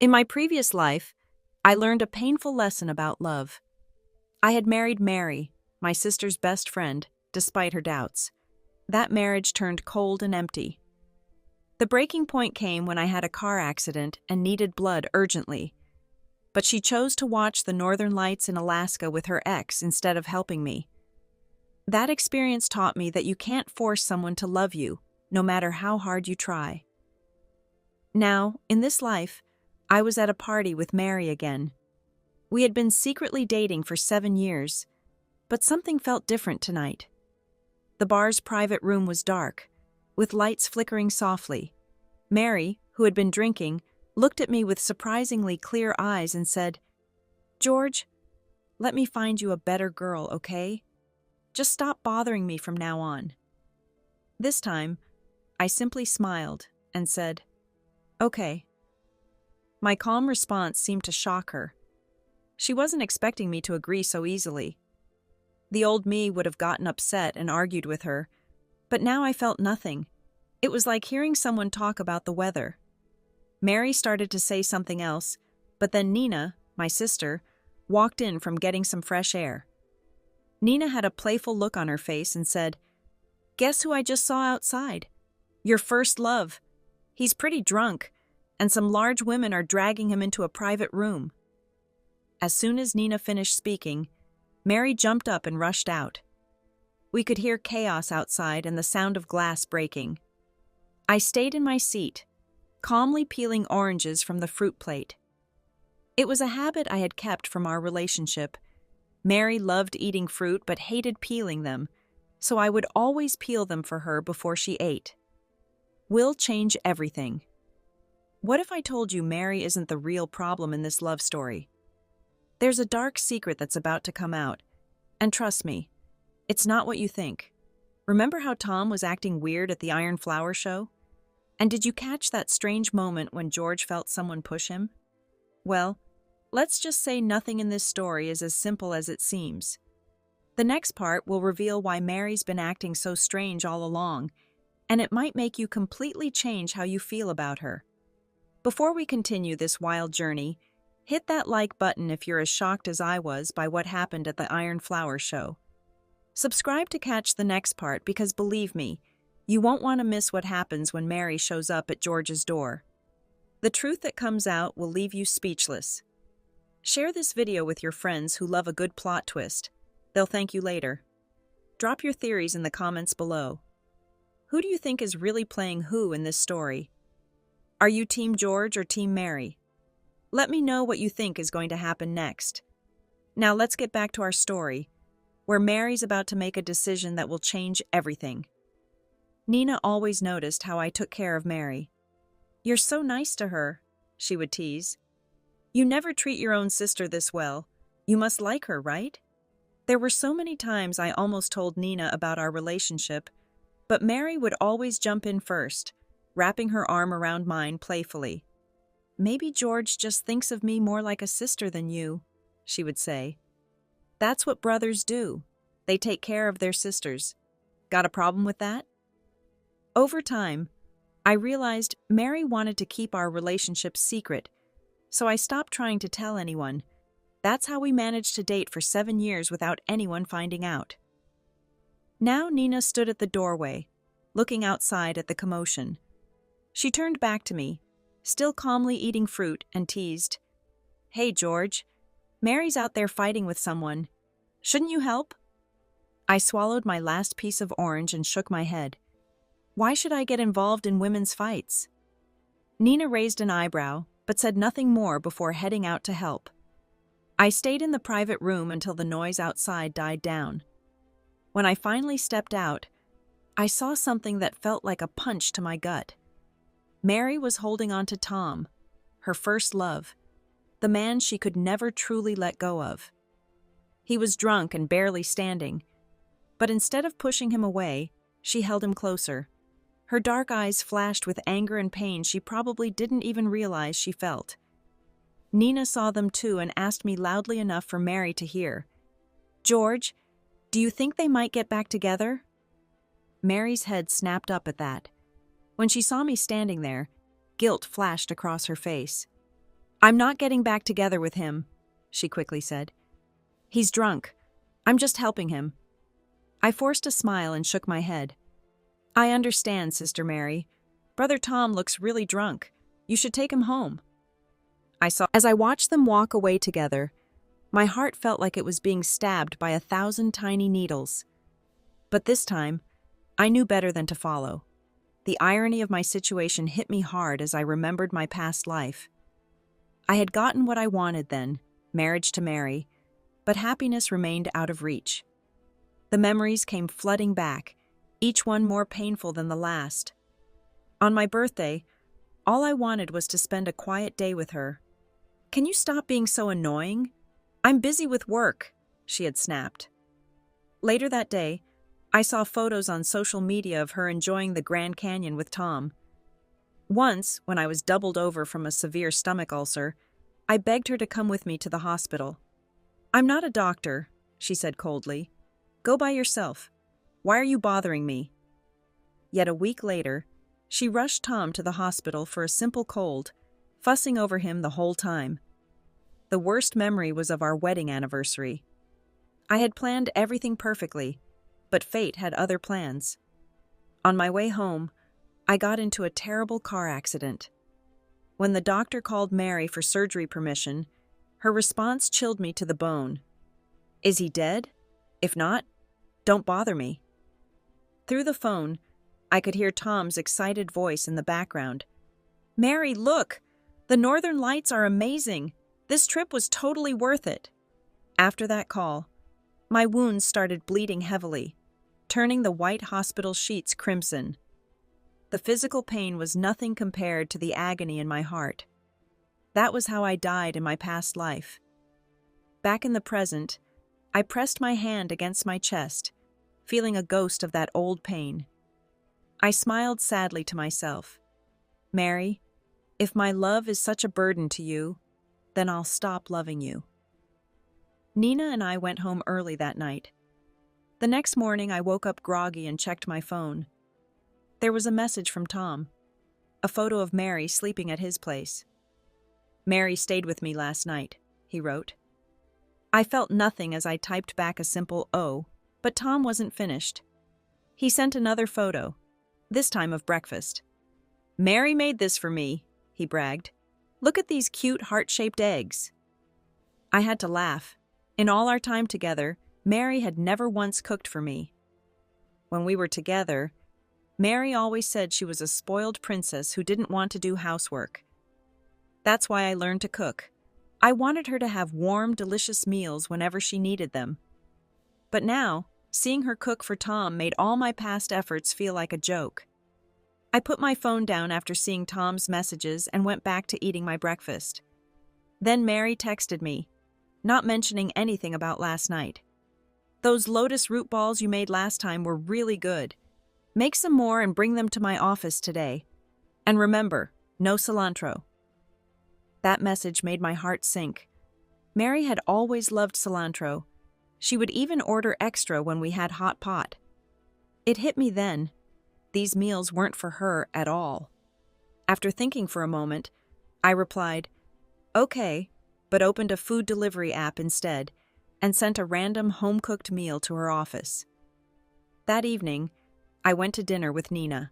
In my previous life, I learned a painful lesson about love. I had married Mary, my sister's best friend, despite her doubts. That marriage turned cold and empty. The breaking point came when I had a car accident and needed blood urgently. But she chose to watch the northern lights in Alaska with her ex instead of helping me. That experience taught me that you can't force someone to love you, no matter how hard you try. Now, in this life, I was at a party with Mary again. We had been secretly dating for 7 years, but something felt different tonight. The bar's private room was dark, with lights flickering softly. Mary, who had been drinking, looked at me with surprisingly clear eyes and said, "George, let me find you a better girl, okay? Just stop bothering me from now on." This time, I simply smiled and said, "Okay." My calm response seemed to shock her. She wasn't expecting me to agree so easily. The old me would have gotten upset and argued with her, but now I felt nothing. It was like hearing someone talk about the weather. Mary started to say something else, but then Nina, my sister, walked in from getting some fresh air. Nina had a playful look on her face and said, "Guess who I just saw outside? Your first love. He's pretty drunk, and some large women are dragging him into a private room." As soon as Nina finished speaking, Mary jumped up and rushed out. We could hear chaos outside and the sound of glass breaking. I stayed in my seat, calmly peeling oranges from the fruit plate. It was a habit I had kept from our relationship. Mary loved eating fruit but hated peeling them, so I would always peel them for her before she ate. Will change everything. What if I told you Mary isn't the real problem in this love story? There's a dark secret that's about to come out, and trust me, it's not what you think. Remember how Tom was acting weird at the Iron Flower show? And did you catch that strange moment when George felt someone push him? Well, let's just say nothing in this story is as simple as it seems. The next part will reveal why Mary's been acting so strange all along, and it might make you completely change how you feel about her. Before we continue this wild journey, hit that like button if you're as shocked as I was by what happened at the Iron Flower show. Subscribe to catch the next part because believe me, you won't want to miss what happens when Mary shows up at George's door. The truth that comes out will leave you speechless. Share this video with your friends who love a good plot twist. They'll thank you later. Drop your theories in the comments below. Who do you think is really playing who in this story? Are you Team George or Team Mary? Let me know what you think is going to happen next. Now let's get back to our story, where Mary's about to make a decision that will change everything. Nina always noticed how I took care of Mary. "You're so nice to her," she would tease. "You never treat your own sister this well. You must like her, right?" There were so many times I almost told Nina about our relationship, but Mary would always jump in first, wrapping her arm around mine playfully. "Maybe George just thinks of me more like a sister than you," she would say. "That's what brothers do. They take care of their sisters. Got a problem with that?" Over time, I realized Mary wanted to keep our relationship secret, so I stopped trying to tell anyone. That's how we managed to date for 7 years without anyone finding out. Now Nina stood at the doorway, looking outside at the commotion. She turned back to me, still calmly eating fruit, and teased, "Hey, George, Mary's out there fighting with someone. Shouldn't you help?" I swallowed my last piece of orange and shook my head. Why should I get involved in women's fights? Nina raised an eyebrow, but said nothing more before heading out to help. I stayed in the private room until the noise outside died down. When I finally stepped out, I saw something that felt like a punch to my gut. Mary was holding on to Tom, her first love, the man she could never truly let go of. He was drunk and barely standing, but instead of pushing him away, she held him closer. Her dark eyes flashed with anger and pain she probably didn't even realize she felt. Nina saw them too and asked me loudly enough for Mary to hear, "George, do you think they might get back together?" Mary's head snapped up at that. When she saw me standing there, guilt flashed across her face. I'm not getting back together with him, she quickly said. He's drunk. I'm just helping him. I forced a smile and shook my head. I understand, Sister Mary. Brother Tom looks really drunk. You should take him home. As I watched them walk away together, my heart felt like it was being stabbed by 1,000 tiny needles. But this time, I knew better than to follow. The irony of my situation hit me hard as I remembered my past life. I had gotten what I wanted then, marriage to Mary, but happiness remained out of reach. The memories came flooding back, each one more painful than the last. On my birthday, all I wanted was to spend a quiet day with her. Can you stop being so annoying? I'm busy with work, she had snapped. Later that day, I saw photos on social media of her enjoying the Grand Canyon with Tom. Once, when I was doubled over from a severe stomach ulcer, I begged her to come with me to the hospital. I'm not a doctor, she said coldly. Go by yourself. Why are you bothering me? Yet a week later, she rushed Tom to the hospital for a simple cold, fussing over him the whole time. The worst memory was of our wedding anniversary. I had planned everything perfectly, but fate had other plans. On my way home, I got into a terrible car accident. When the doctor called Mary for surgery permission, her response chilled me to the bone. Is he dead? If not, don't bother me. Through the phone, I could hear Tom's excited voice in the background. Mary, look! The Northern Lights are amazing! This trip was totally worth it. After that call, my wounds started bleeding heavily, turning the white hospital sheets crimson. The physical pain was nothing compared to the agony in my heart. That was how I died in my past life. Back in the present, I pressed my hand against my chest, feeling a ghost of that old pain. I smiled sadly to myself. Mary, if my love is such a burden to you, then I'll stop loving you. Nina and I went home early that night. The next morning, I woke up groggy and checked my phone. There was a message from Tom, a photo of Mary sleeping at his place. Mary stayed with me last night, he wrote. I felt nothing as I typed back a simple "oh," but Tom wasn't finished. He sent another photo, this time of breakfast. Mary made this for me, he bragged. Look at these cute heart-shaped eggs. I had to laugh. In all our time together, Mary had never once cooked for me. When we were together, Mary always said she was a spoiled princess who didn't want to do housework. That's why I learned to cook. I wanted her to have warm, delicious meals whenever she needed them. But now, seeing her cook for Tom made all my past efforts feel like a joke. I put my phone down after seeing Tom's messages and went back to eating my breakfast. Then Mary texted me, not mentioning anything about last night. Those lotus root balls you made last time were really good. Make some more and bring them to my office today. And remember, no cilantro. That message made my heart sink. Mary had always loved cilantro. She would even order extra when we had hot pot. It hit me then. These meals weren't for her at all. After thinking for a moment, I replied, okay, but opened a food delivery app instead and sent a random home-cooked meal to her office. That evening, I went to dinner with Nina.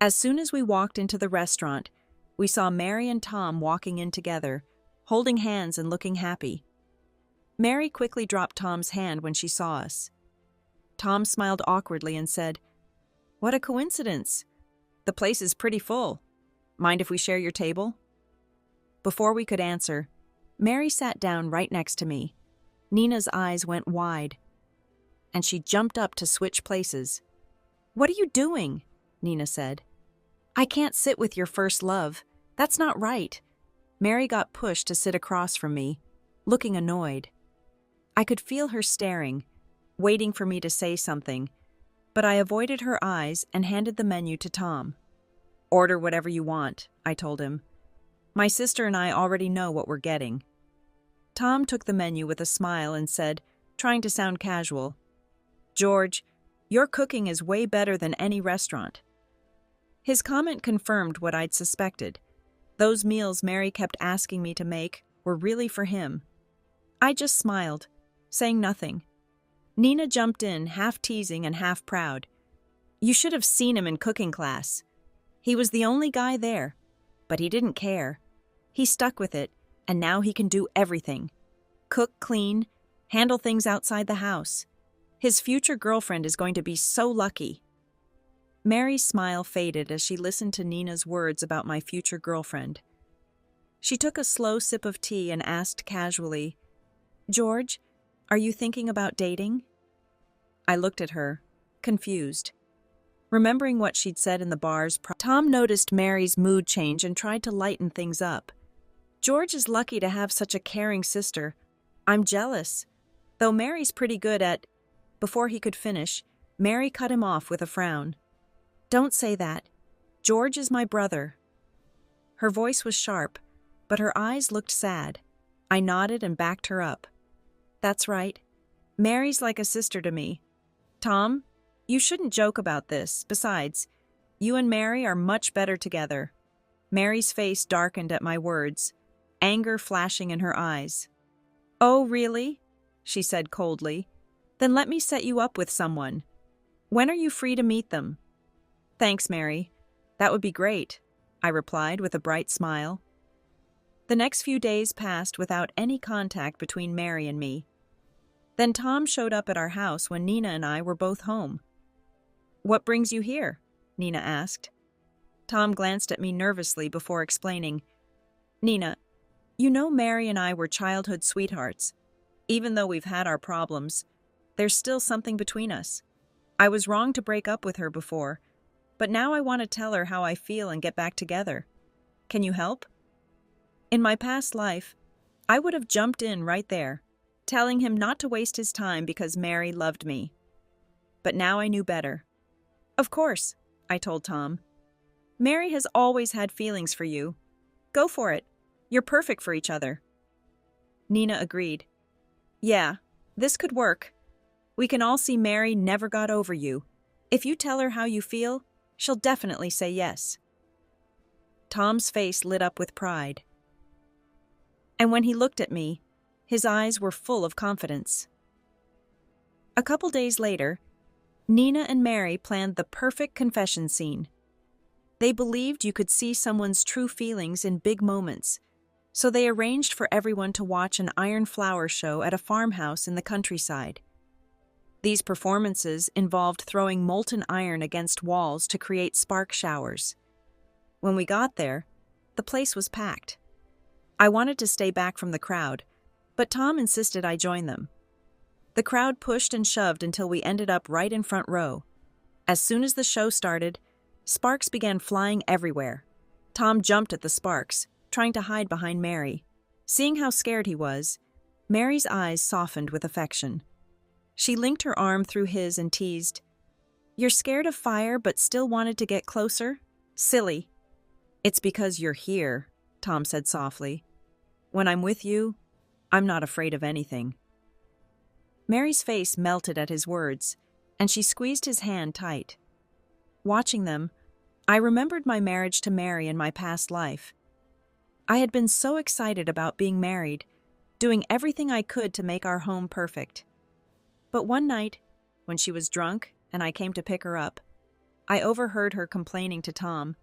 As soon as we walked into the restaurant, we saw Mary and Tom walking in together, holding hands and looking happy. Mary quickly dropped Tom's hand when she saw us. Tom smiled awkwardly and said, What a coincidence. The place is pretty full. Mind if we share your table? Before we could answer, Mary sat down right next to me. Nina's eyes went wide, and she jumped up to switch places. What are you doing? Nina said. I can't sit with your first love. That's not right. Mary got pushed to sit across from me, looking annoyed. I could feel her staring, waiting for me to say something, but I avoided her eyes and handed the menu to Tom. Order whatever you want, I told him. My sister and I already know what we're getting. Tom took the menu with a smile and said, trying to sound casual, George, your cooking is way better than any restaurant. His comment confirmed what I'd suspected. Those meals Mary kept asking me to make were really for him. I just smiled, saying nothing. Nina jumped in, half teasing and half proud. You should have seen him in cooking class. He was the only guy there, but he didn't care. He stuck with it, and now he can do everything. Cook, clean, handle things outside the house. His future girlfriend is going to be so lucky. Mary's smile faded as she listened to Nina's words about my future girlfriend. She took a slow sip of tea and asked casually, George, are you thinking about dating? I looked at her, confused. Remembering what she'd said in the bars, Tom noticed Mary's mood change and tried to lighten things up. George is lucky to have such a caring sister. I'm jealous. Though Mary's pretty good at... Before he could finish, Mary cut him off with a frown. Don't say that. George is my brother. Her voice was sharp, but her eyes looked sad. I nodded and backed her up. That's right. Mary's like a sister to me. Tom, you shouldn't joke about this. Besides, you and Mary are much better together. Mary's face darkened at my words, anger flashing in her eyes. Oh, really? She said coldly. Then let me set you up with someone. When are you free to meet them? Thanks, Mary. That would be great, I replied with a bright smile. The next few days passed without any contact between Mary and me. Then Tom showed up at our house when Nina and I were both home. What brings you here? Nina asked. Tom glanced at me nervously before explaining. Nina, you know Mary and I were childhood sweethearts. Even though we've had our problems, there's still something between us. I was wrong to break up with her before, but now I want to tell her how I feel and get back together. Can you help? In my past life, I would have jumped in right there, telling him not to waste his time because Mary loved me. But now I knew better. Of course, I told Tom. Mary has always had feelings for you. Go for it. You're perfect for each other. Nina agreed. Yeah, this could work. We can all see Mary never got over you. If you tell her how you feel, she'll definitely say yes. Tom's face lit up with pride. And when he looked at me, his eyes were full of confidence. A couple days later, Nina and Mary planned the perfect confession scene. They believed you could see someone's true feelings in big moments, so they arranged for everyone to watch an iron flower show at a farmhouse in the countryside. These performances involved throwing molten iron against walls to create spark showers. When we got there, the place was packed. I wanted to stay back from the crowd, but Tom insisted I join them. The crowd pushed and shoved until we ended up right in front row. As soon as the show started, sparks began flying everywhere. Tom jumped at the sparks, trying to hide behind Mary. Seeing how scared he was, Mary's eyes softened with affection. She linked her arm through his and teased, You're scared of fire but still wanted to get closer? Silly. It's because you're here, Tom said softly. When I'm with you, I'm not afraid of anything. Mary's face melted at his words, and she squeezed his hand tight. Watching them, I remembered my marriage to Mary in my past life. I had been so excited about being married, doing everything I could to make our home perfect. But one night, when she was drunk and I came to pick her up, I overheard her complaining to Tom.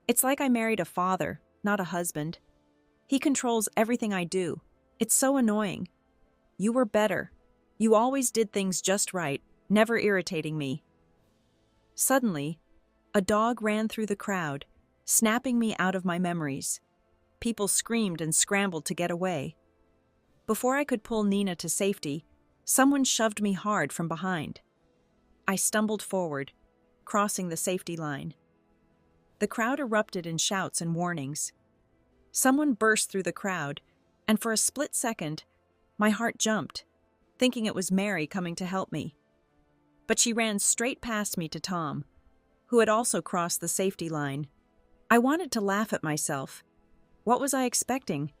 It's like I married a father, not a husband. He controls everything I do. It's so annoying. You were better. You always did things just right, never irritating me. Suddenly, a dog ran through the crowd, snapping me out of my memories. People screamed and scrambled to get away. Before I could pull Nina to safety, someone shoved me hard from behind. I stumbled forward, crossing the safety line. The crowd erupted in shouts and warnings. Someone burst through the crowd, and for a split second, my heart jumped, thinking it was Mary coming to help me. But she ran straight past me to Tom, who had also crossed the safety line. I wanted to laugh at myself. What was I expecting?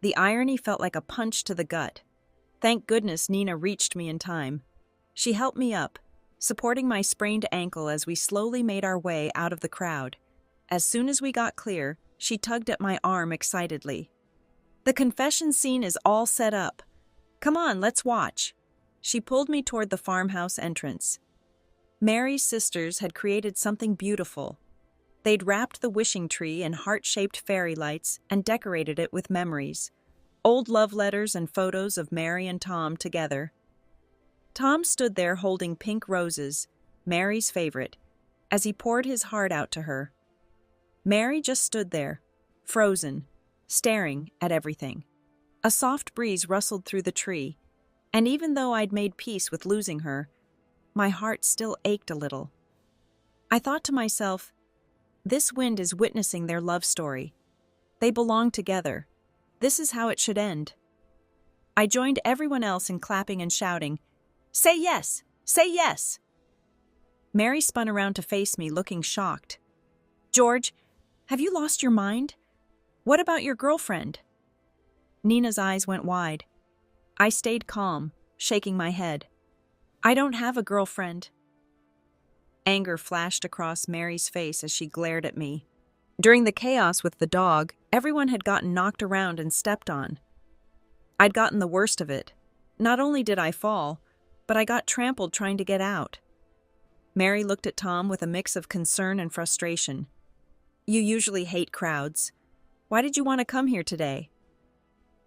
The irony felt like a punch to the gut. Thank goodness Nina reached me in time. She helped me up, supporting my sprained ankle as we slowly made our way out of the crowd. As soon as we got clear, She tugged at my arm excitedly. The confession scene is all set up. Come on, let's watch. She pulled me toward the farmhouse entrance. Mary's sisters had created something beautiful. They'd wrapped the wishing tree in heart-shaped fairy lights and decorated it with memories. Old love letters and photos of Mary and Tom together. Tom stood there holding pink roses, Mary's favorite, as he poured his heart out to her. Mary just stood there, frozen, staring at everything. A soft breeze rustled through the tree, and even though I'd made peace with losing her, my heart still ached a little. I thought to myself, this wind is witnessing their love story. They belong together. This is how it should end. I joined everyone else in clapping and shouting, "Say yes! Say yes!" Mary spun around to face me, looking shocked. "George, have you lost your mind? What about your girlfriend?" Nina's eyes went wide. I stayed calm, shaking my head. "I don't have a girlfriend." Anger flashed across Mary's face as she glared at me. During the chaos with the dog, everyone had gotten knocked around and stepped on. I'd gotten the worst of it. Not only did I fall, but I got trampled trying to get out. Mary looked at Tom with a mix of concern and frustration. "You usually hate crowds. Why did you want to come here today?"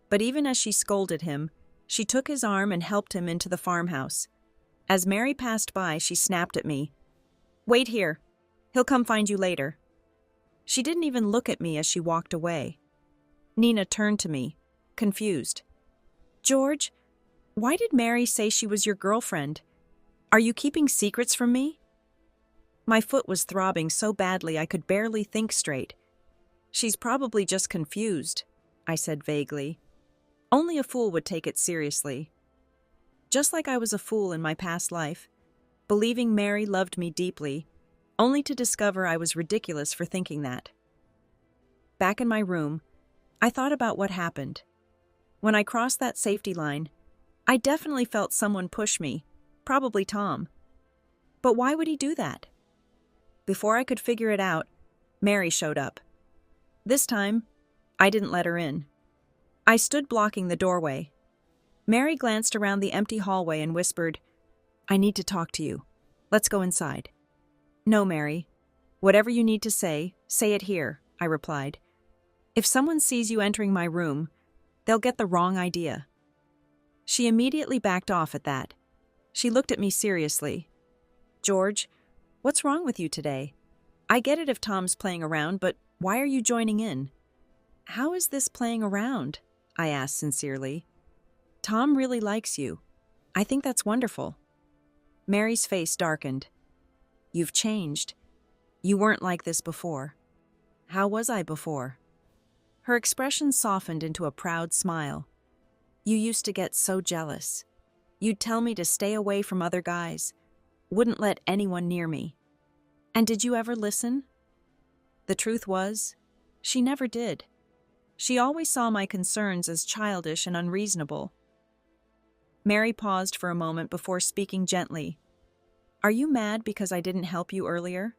But even as she scolded him, she took his arm and helped him into the farmhouse. As Mary passed by, she snapped at me. "Wait here. He'll come find you later." She didn't even look at me as she walked away. Nina turned to me, confused. "George, why did Mary say she was your girlfriend? Are you keeping secrets from me?" My foot was throbbing so badly I could barely think straight. "She's probably just confused," I said vaguely. Only a fool would take it seriously. Just like I was a fool in my past life, believing Mary loved me deeply, only to discover I was ridiculous for thinking that. Back in my room, I thought about what happened. When I crossed that safety line, I definitely felt someone push me, probably Tom. But why would he do that? Before I could figure it out, Mary showed up. This time, I didn't let her in. I stood blocking the doorway. Mary glanced around the empty hallway and whispered, "I need to talk to you. Let's go inside." "No, Mary. Whatever you need to say it here," I replied. "If someone sees you entering my room, they'll get the wrong idea." She immediately backed off at that. She looked at me seriously. "George, what's wrong with you today? I get it if Tom's playing around, but why are you joining in?" "How is this playing around?" I asked sincerely. "Tom really likes you. I think that's wonderful." Mary's face darkened. "You've changed. You weren't like this before." "How was I before?" Her expression softened into a proud smile. "You used to get so jealous. You'd tell me to stay away from other guys. Wouldn't let anyone near me. And did you ever listen?" The truth was, she never did. She always saw my concerns as childish and unreasonable. Mary paused for a moment before speaking gently. "Are you mad because I didn't help you earlier?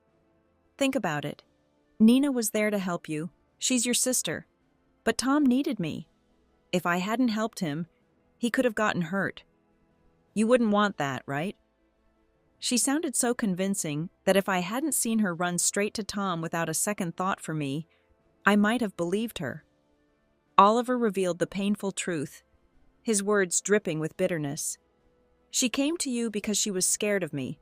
Think about it. Nina was there to help you. She's your sister. But Tom needed me. If I hadn't helped him, he could have gotten hurt. You wouldn't want that, right?" She sounded so convincing that if I hadn't seen her run straight to Tom without a second thought for me, I might have believed her. Oliver revealed the painful truth, his words dripping with bitterness. "She came to you because she was scared of me.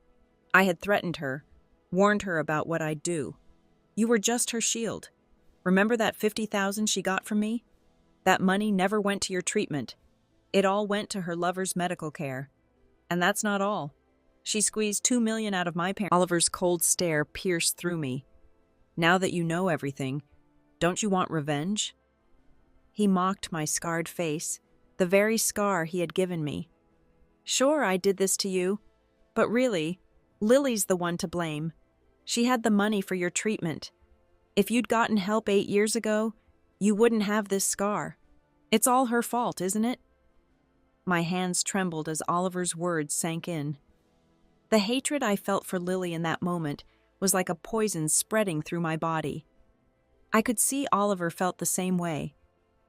I had threatened her, warned her about what I'd do. You were just her shield. Remember that $50,000 she got from me? That money never went to your treatment. It all went to her lover's medical care. And that's not all. She squeezed $2 million out of my parents." Oliver's cold stare pierced through me. "Now that you know everything, don't you want revenge?" He mocked my scarred face, the very scar he had given me. "Sure, I did this to you. But really, Lily's the one to blame. She had the money for your treatment. If you'd gotten help 8 years ago, you wouldn't have this scar. It's all her fault, isn't it?" My hands trembled as Oliver's words sank in. The hatred I felt for Lily in that moment was like a poison spreading through my body. I could see Oliver felt the same way.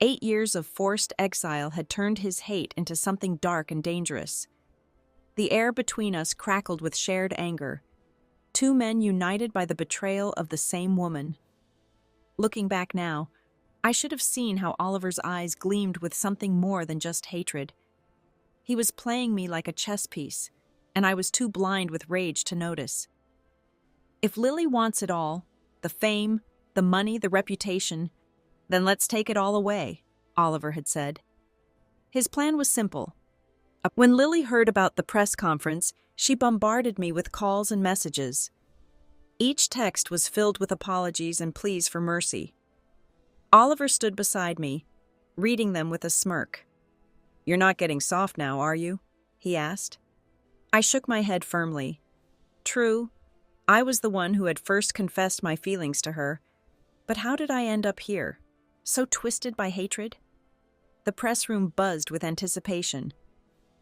8 years of forced exile had turned his hate into something dark and dangerous. The air between us crackled with shared anger. Two men united by the betrayal of the same woman. Looking back now, I should have seen how Oliver's eyes gleamed with something more than just hatred. He was playing me like a chess piece, and I was too blind with rage to notice. If Lily wants it all, the fame, the money, the reputation, then let's take it all away, Oliver had said. His plan was simple. When Lily heard about the press conference, she bombarded me with calls and messages. Each text was filled with apologies and pleas for mercy. Oliver stood beside me, reading them with a smirk. "You're not getting soft now, are you?" he asked. I shook my head firmly. True, I was the one who had first confessed my feelings to her, but how did I end up here, so twisted by hatred? The press room buzzed with anticipation.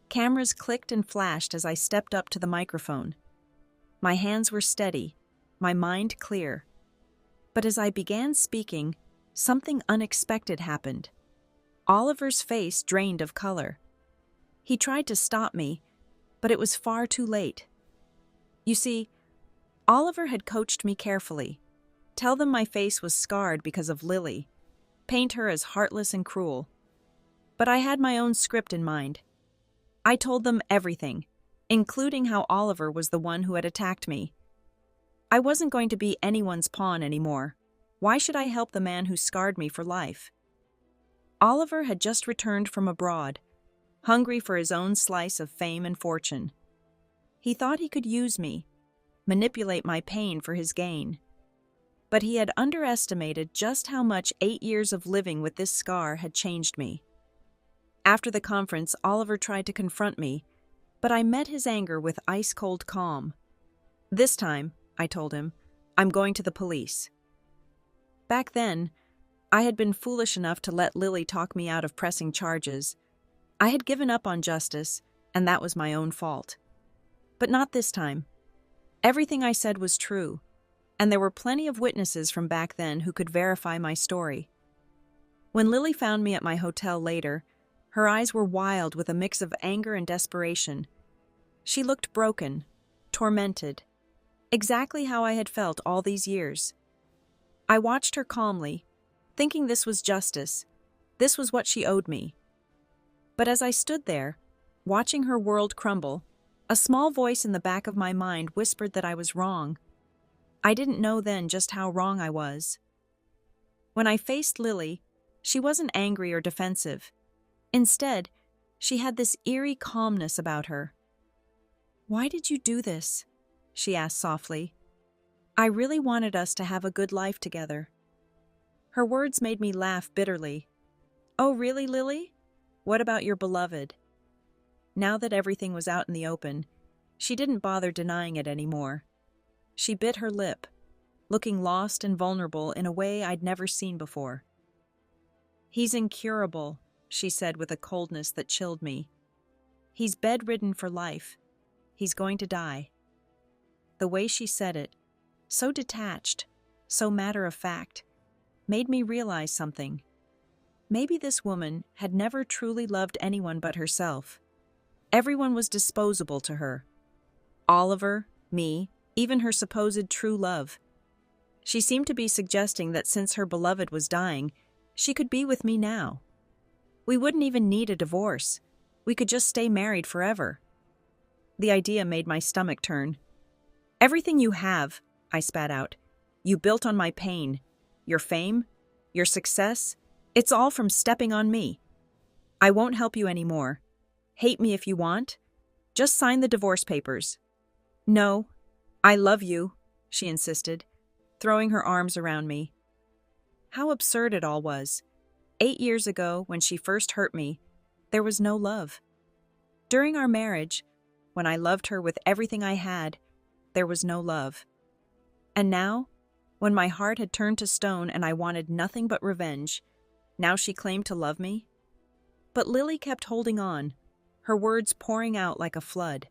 Cameras clicked and flashed as I stepped up to the microphone. My hands were steady, my mind clear. But as I began speaking, something unexpected happened. Oliver's face drained of color. He tried to stop me, but it was far too late. You see, Oliver had coached me carefully. Tell them my face was scarred because of Lily. Paint her as heartless and cruel. But I had my own script in mind. I told them everything, including how Oliver was the one who had attacked me. I wasn't going to be anyone's pawn anymore. Why should I help the man who scarred me for life? Oliver had just returned from abroad, hungry for his own slice of fame and fortune. He thought he could use me, manipulate my pain for his gain. But he had underestimated just how much 8 years of living with this scar had changed me. After the conference, Oliver tried to confront me, but I met his anger with ice-cold calm. "This time," I told him, "I'm going to the police." Back then, I had been foolish enough to let Lily talk me out of pressing charges. I had given up on justice, and that was my own fault. But not this time. Everything I said was true, and there were plenty of witnesses from back then who could verify my story. When Lily found me at my hotel later, her eyes were wild with a mix of anger and desperation. She looked broken, tormented, exactly how I had felt all these years. I watched her calmly, thinking this was justice. This was what she owed me. But as I stood there, watching her world crumble, a small voice in the back of my mind whispered that I was wrong. I didn't know then just how wrong I was. When I faced Lily, she wasn't angry or defensive. Instead, she had this eerie calmness about her. "Why did you do this?" she asked softly. "I really wanted us to have a good life together." Her words made me laugh bitterly. "Oh, really, Lily? What about your beloved?" Now that everything was out in the open, she didn't bother denying it anymore. She bit her lip, looking lost and vulnerable in a way I'd never seen before. "He's incurable," she said with a coldness that chilled me. "He's bedridden for life. He's going to die." The way she said it, so detached, so matter-of-fact, made me realize something. Maybe this woman had never truly loved anyone but herself. Everyone was disposable to her. Oliver, me, even her supposed true love. She seemed to be suggesting that since her beloved was dying, she could be with me now. We wouldn't even need a divorce. We could just stay married forever. The idea made my stomach turn. "Everything you have," I spat out, "you built on my pain. Your fame, your success, it's all from stepping on me. I won't help you anymore. Hate me if you want. Just sign the divorce papers." "No, I love you," she insisted, throwing her arms around me. How absurd it all was. 8 years ago, when she first hurt me, there was no love. During our marriage, when I loved her with everything I had, there was no love. And now, when my heart had turned to stone and I wanted nothing but revenge, now she claimed to love me? But Lily kept holding on, her words pouring out like a flood.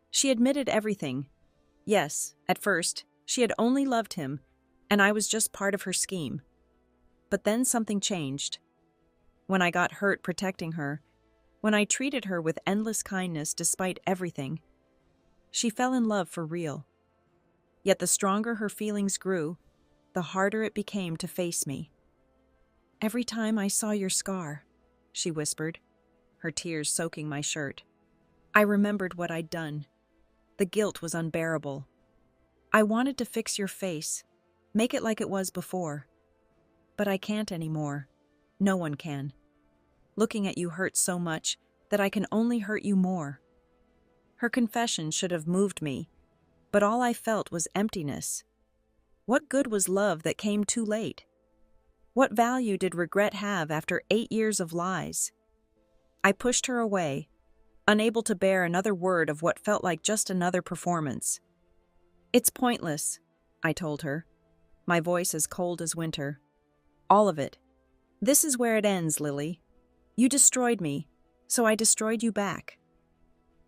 She admitted everything. Yes, at first, she had only loved him, and I was just part of her scheme. But then something changed. When I got hurt protecting her, when I treated her with endless kindness despite everything, she fell in love for real. Yet the stronger her feelings grew, the harder it became to face me. "Every time I saw your scar," she whispered, her tears soaking my shirt, "I remembered what I'd done. The guilt was unbearable. I wanted to fix your face, make it like it was before. But I can't anymore. No one can. Looking at you hurts so much that I can only hurt you more." Her confession should have moved me, but all I felt was emptiness. What good was love that came too late? What value did regret have after 8 years of lies? I pushed her away, unable to bear another word of what felt like just another performance. "It's pointless," I told her, my voice as cold as winter. "All of it. This is where it ends, Lily. You destroyed me, so I destroyed you back."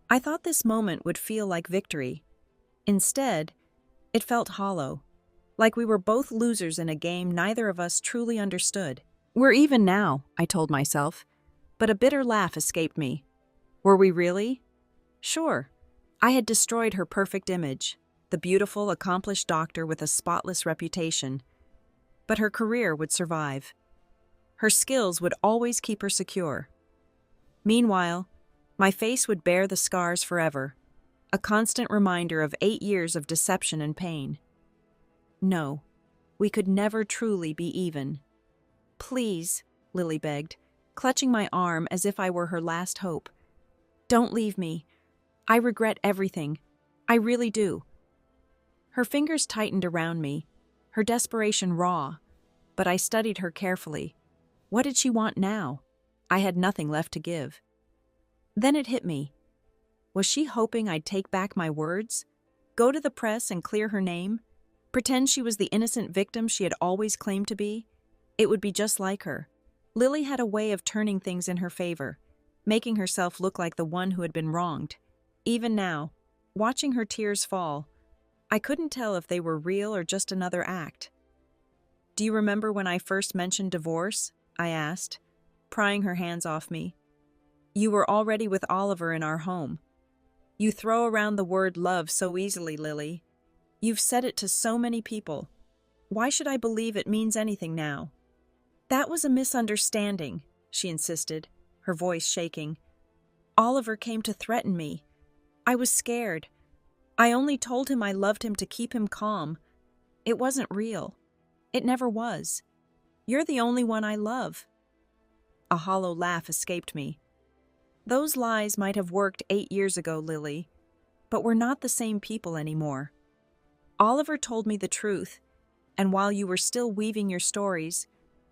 I thought this moment would feel like victory. Instead, it felt hollow, like we were both losers in a game neither of us truly understood. "We're even now," I told myself, but a bitter laugh escaped me. Were we really? Sure. I had destroyed her perfect image, the beautiful, accomplished doctor with a spotless reputation. But her career would survive. Her skills would always keep her secure. Meanwhile, my face would bear the scars forever, a constant reminder of 8 years of deception and pain. No, we could never truly be even. "Please," Lily begged, clutching my arm as if I were her last hope. "Don't leave me. I regret everything. I really do." Her fingers tightened around me, her desperation raw, but I studied her carefully. What did she want now? I had nothing left to give. Then it hit me. Was she hoping I'd take back my words? Go to the press and clear her name? Pretend she was the innocent victim she had always claimed to be? It would be just like her. Lily had a way of turning things in her favor, making herself look like the one who had been wronged. Even now, watching her tears fall, I couldn't tell if they were real or just another act. "Do you remember when I first mentioned divorce?" I asked, prying her hands off me. "You were already with Oliver in our home. You throw around the word love so easily, Lily. You've said it to so many people. Why should I believe it means anything now?" "That was a misunderstanding," she insisted, her voice shaking. "Oliver came to threaten me. I was scared. I only told him I loved him to keep him calm. It wasn't real. It never was. You're the only one I love." A hollow laugh escaped me. "Those lies might have worked 8 years ago, Lily, but we're not the same people anymore. Oliver told me the truth, and while you were still weaving your stories,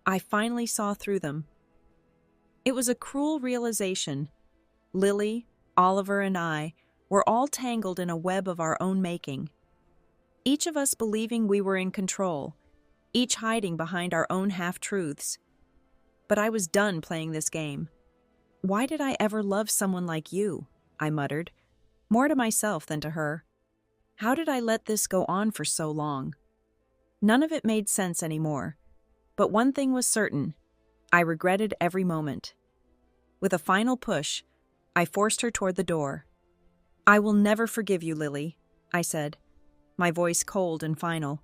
I finally saw through them. It was a cruel realization. Lily, Oliver, and I were all tangled in a web of our own making. Each of us believing we were in control, each hiding behind our own half-truths. But I was done playing this game. Why did I ever love someone like you?" I muttered, more to myself than to her. How did I let this go on for so long? None of it made sense anymore, but one thing was certain. I regretted every moment. With a final push, I forced her toward the door. "I will never forgive you, Lily," I said, my voice cold and final.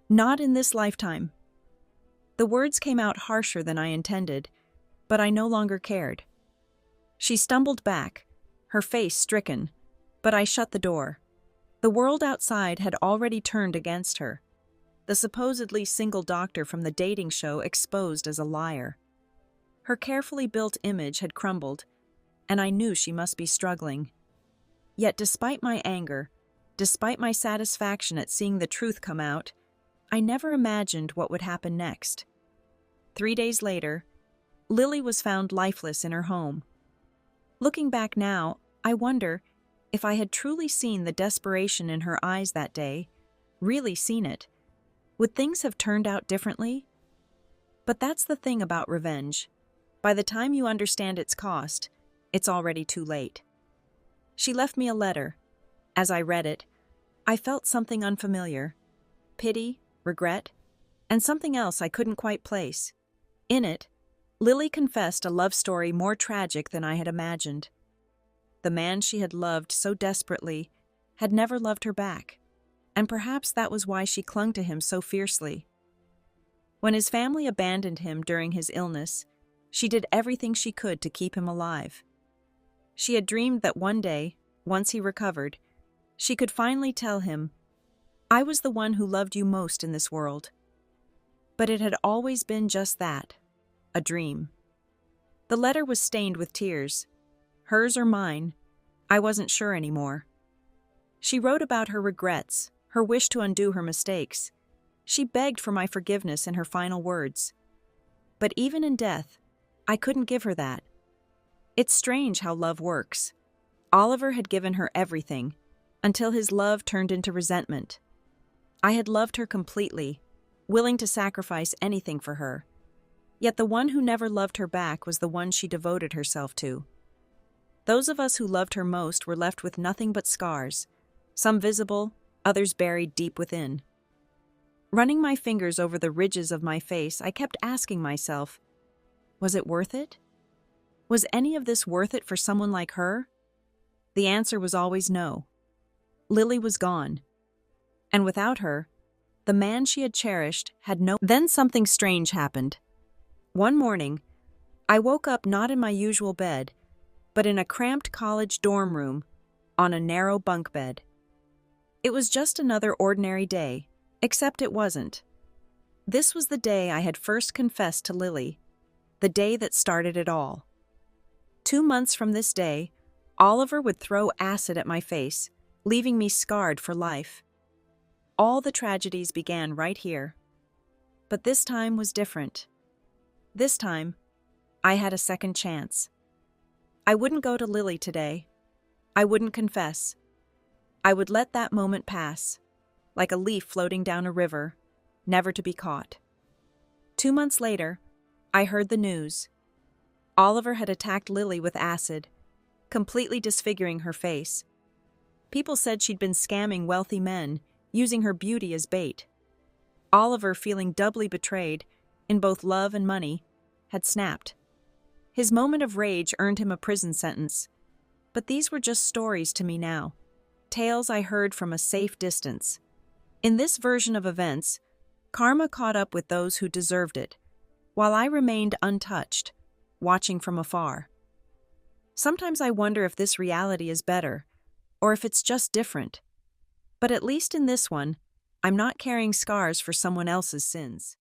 "Not in this lifetime." The words came out harsher than I intended, but I no longer cared. She stumbled back, her face stricken, but I shut the door. The world outside had already turned against her. The supposedly single doctor from the dating show exposed as a liar. Her carefully built image had crumbled, and I knew she must be struggling. Yet despite my anger, despite my satisfaction at seeing the truth come out, I never imagined what would happen next. 3 days later, Lily was found lifeless in her home. Looking back now, I wonder if I had truly seen the desperation in her eyes that day, really seen it, would things have turned out differently? But that's the thing about revenge. By the time you understand its cost, it's already too late. She left me a letter. As I read it, I felt something unfamiliar. Pity, regret, and something else I couldn't quite place. In it, Lily confessed a love story more tragic than I had imagined. The man she had loved so desperately had never loved her back, and perhaps that was why she clung to him so fiercely. When his family abandoned him during his illness, she did everything she could to keep him alive. She had dreamed that one day, once he recovered, she could finally tell him, "I was the one who loved you most in this world." But it had always been just that, a dream. The letter was stained with tears. Hers or mine, I wasn't sure anymore. She wrote about her regrets, her wish to undo her mistakes. She begged for my forgiveness in her final words. But even in death, I couldn't give her that. It's strange how love works. Oliver had given her everything, until his love turned into resentment. I had loved her completely, willing to sacrifice anything for her. Yet the one who never loved her back was the one she devoted herself to. Those of us who loved her most were left with nothing but scars, some visible, others buried deep within. Running my fingers over the ridges of my face, I kept asking myself, was it worth it? Was any of this worth it for someone like her? The answer was always no. Lily was gone. And without her, the man she had cherished had no— Then something strange happened. One morning, I woke up not in my usual bed, but in a cramped college dorm room, on a narrow bunk bed. It was just another ordinary day, except it wasn't. This was the day I had first confessed to Lily, the day that started it all. 2 months from this day, Oliver would throw acid at my face, leaving me scarred for life. All the tragedies began right here. But this time was different. This time, I had a second chance. I wouldn't go to Lily today. I wouldn't confess. I would let that moment pass, like a leaf floating down a river, never to be caught. 2 months later, I heard the news. Oliver had attacked Lily with acid, completely disfiguring her face. People said she'd been scamming wealthy men, using her beauty as bait. Oliver, feeling doubly betrayed, in both love and money, had snapped. His moment of rage earned him a prison sentence. But these were just stories to me now, tales I heard from a safe distance. In this version of events, karma caught up with those who deserved it, while I remained untouched, watching from afar. Sometimes I wonder if this reality is better, or if it's just different. But at least in this one, I'm not carrying scars for someone else's sins.